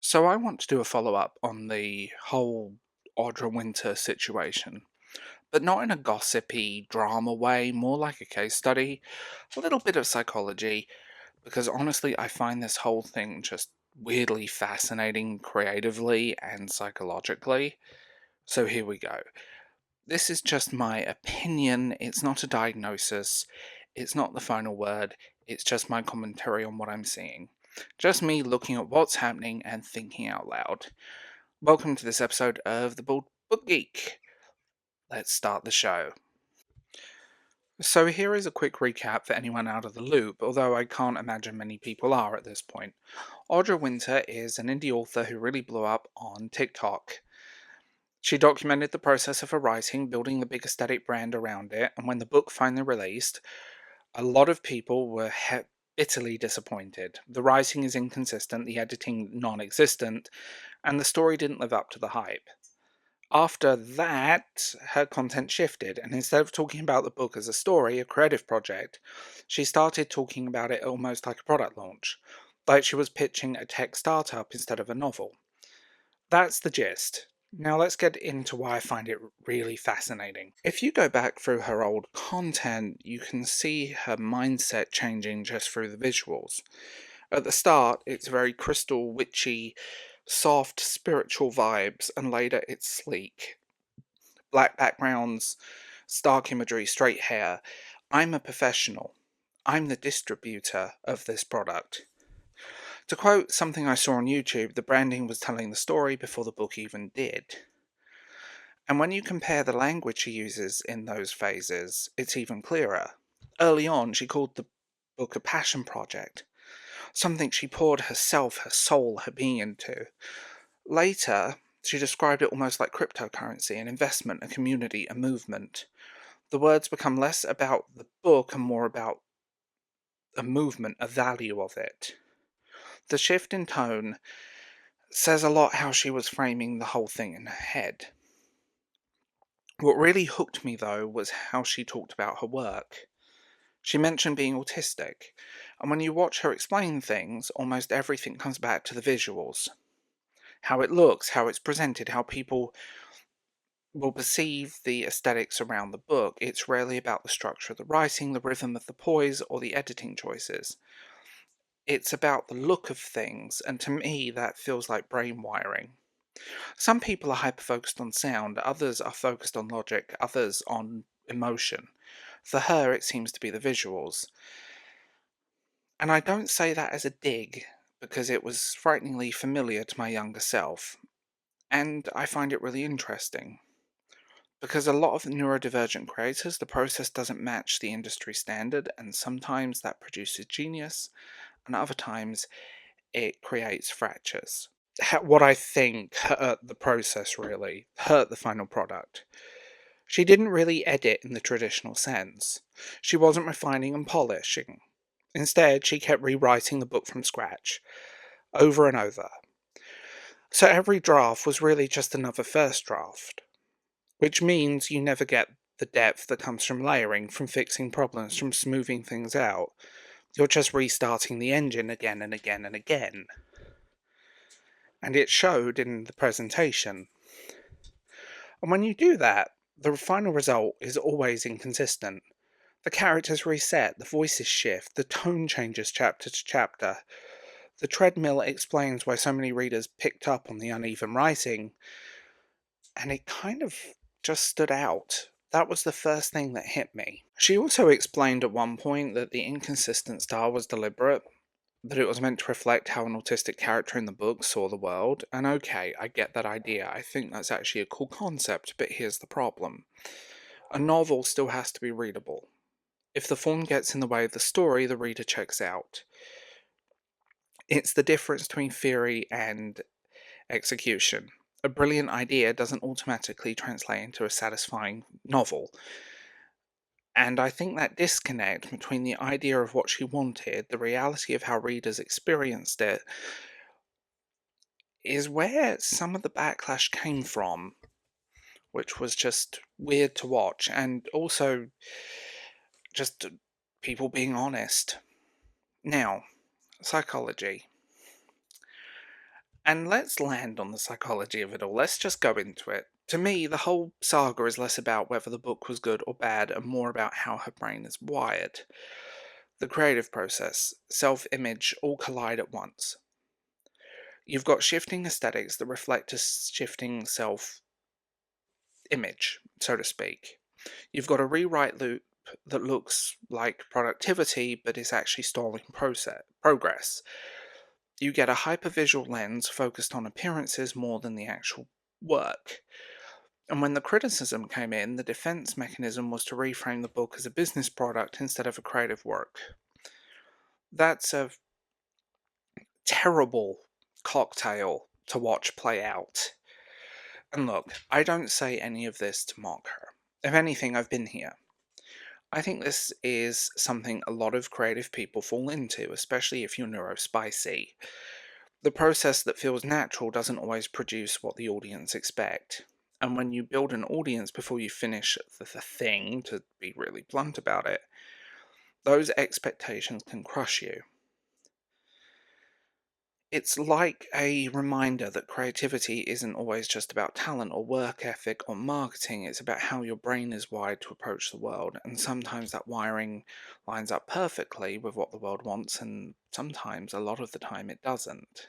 So I want to do a follow-up on the whole Audra Winter situation, but not in a gossipy drama way, more like a case study, a little bit of psychology, because honestly I find this whole thing just weirdly fascinating creatively and psychologically. So here we go. This is just my opinion, it's not a diagnosis, it's not the final word, it's just my commentary on what I'm seeing. Just me looking at what's happening and thinking out loud. Welcome to this episode of The Bald Book Geek. Let's start the show. So, here is a quick recap for anyone out of the loop, although I can't imagine many people are at this point. Audra Winter is an indie author who really blew up on TikTok. She documented the process of her writing, building the big aesthetic brand around it, and when the book finally released, a lot of people were bitterly disappointed. The writing is inconsistent, the editing non existent, and the story didn't live up to the hype. After that, her content shifted, and instead of talking about the book as a story, a creative project, she started talking about it almost like a product launch, like she was pitching a tech startup instead of a novel. That's the gist. Now let's get into why I find it really fascinating. If you go back through her old content, you can see her mindset changing just through the visuals. At the start, it's very crystal, witchy, soft, spiritual vibes, and later it's sleek. Black backgrounds, stark imagery, straight hair. I'm a professional. I'm the distributor of this product. To quote something I saw on YouTube, the branding was telling the story before the book even did. And when you compare the language she uses in those phases, it's even clearer. Early on, she called the book a passion project, something she poured herself, her soul, her being into. Later, she described it almost like cryptocurrency, an investment, a community, a movement. The words become less about the book and more about a movement, a value of it. The shift in tone says a lot how she was framing the whole thing in her head. What really hooked me, though, was how she talked about her work. She mentioned being autistic, and when you watch her explain things, almost everything comes back to the visuals. How it looks, how it's presented, how people will perceive the aesthetics around the book. It's rarely about the structure of the writing, the rhythm of the poise, or the editing choices. It's about the look of things, and to me, that feels like brain wiring. Some people are hyper-focused on sound, others are focused on logic, others on emotion. For her, it seems to be the visuals. And I don't say that as a dig, because it was frighteningly familiar to my younger self. And I find it really interesting. Because a lot of neurodivergent creators, the process doesn't match the industry standard, and sometimes that produces genius, and other times it creates fractures. What I think hurt the process really, hurt the final product. She didn't really edit in the traditional sense. She wasn't refining and polishing. Instead, she kept rewriting the book from scratch, over and over. So every draft was really just another first draft, which means you never get the depth that comes from layering, from fixing problems, from smoothing things out. You're just restarting the engine again and again and again. And it showed in the presentation. And when you do that, the final result is always inconsistent. The characters reset, the voices shift, the tone changes chapter to chapter. The treadmill explains why so many readers picked up on the uneven writing, and it kind of just stood out. That was the first thing that hit me. She also explained at one point that the inconsistent style was deliberate, that it was meant to reflect how an autistic character in the book saw the world, and okay, I get that idea. I think that's actually a cool concept, but here's the problem. A novel still has to be readable. If the form gets in the way of the story, the reader checks out. It's the difference between theory and execution. A brilliant idea doesn't automatically translate into a satisfying novel. And I think that disconnect between the idea of what she wanted, the reality of how readers experienced it, is where some of the backlash came from, which was just weird to watch, and also just people being honest. Now, psychology. And let's land on the psychology of it all. Let's just go into it. To me, the whole saga is less about whether the book was good or bad and more about how her brain is wired. The creative process, self image, all collide at once. You've got shifting aesthetics that reflect a shifting self image, so to speak. You've got a rewrite loop that looks like productivity but is actually stalling progress. You get a hypervisual lens focused on appearances more than the actual work. And when the criticism came in, the defense mechanism was to reframe the book as a business product instead of a creative work. That's a terrible cocktail to watch play out. And look, I don't say any of this to mock her. If anything, I've been here. I think this is something a lot of creative people fall into, especially if you're neurospicy. The process that feels natural doesn't always produce what the audience expect. And when you build an audience before you finish the thing, to be really blunt about it, those expectations can crush you. It's like a reminder that creativity isn't always just about talent or work ethic or marketing, it's about how your brain is wired to approach the world, and sometimes that wiring lines up perfectly with what the world wants, and sometimes, a lot of the time, it doesn't.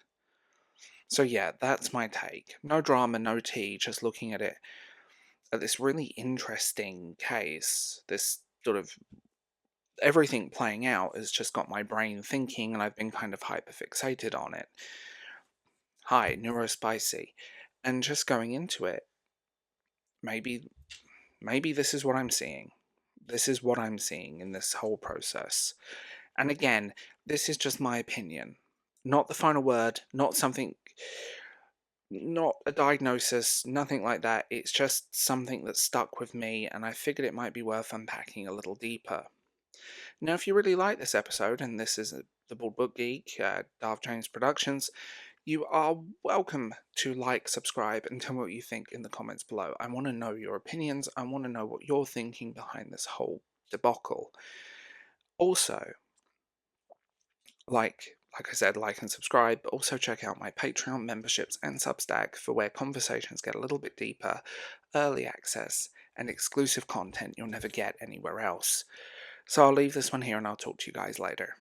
So yeah, that's my take. No drama, no tea, just looking at it at this really interesting case. This sort of everything playing out has just got my brain thinking, and I've been kind of hyperfixated on it. Hi, neurospicy. And just going into it, maybe maybe this is what I'm seeing. This is what I'm seeing in this whole process. And again, this is just my opinion. Not the final word, not a diagnosis, nothing like that. It's just something that stuck with me, and I figured it might be worth unpacking a little deeper. Now, if you really like this episode, and this is the Bald Book Geek, Darv James Productions, you are welcome to like, subscribe, and tell me what you think in the comments below. I want to know your opinions. I want to know what you're thinking behind this whole debacle. Also, like I said, like and subscribe, but also check out my Patreon memberships and Substack for where conversations get a little bit deeper, early access, and exclusive content you'll never get anywhere else. So I'll leave this one here and I'll talk to you guys later.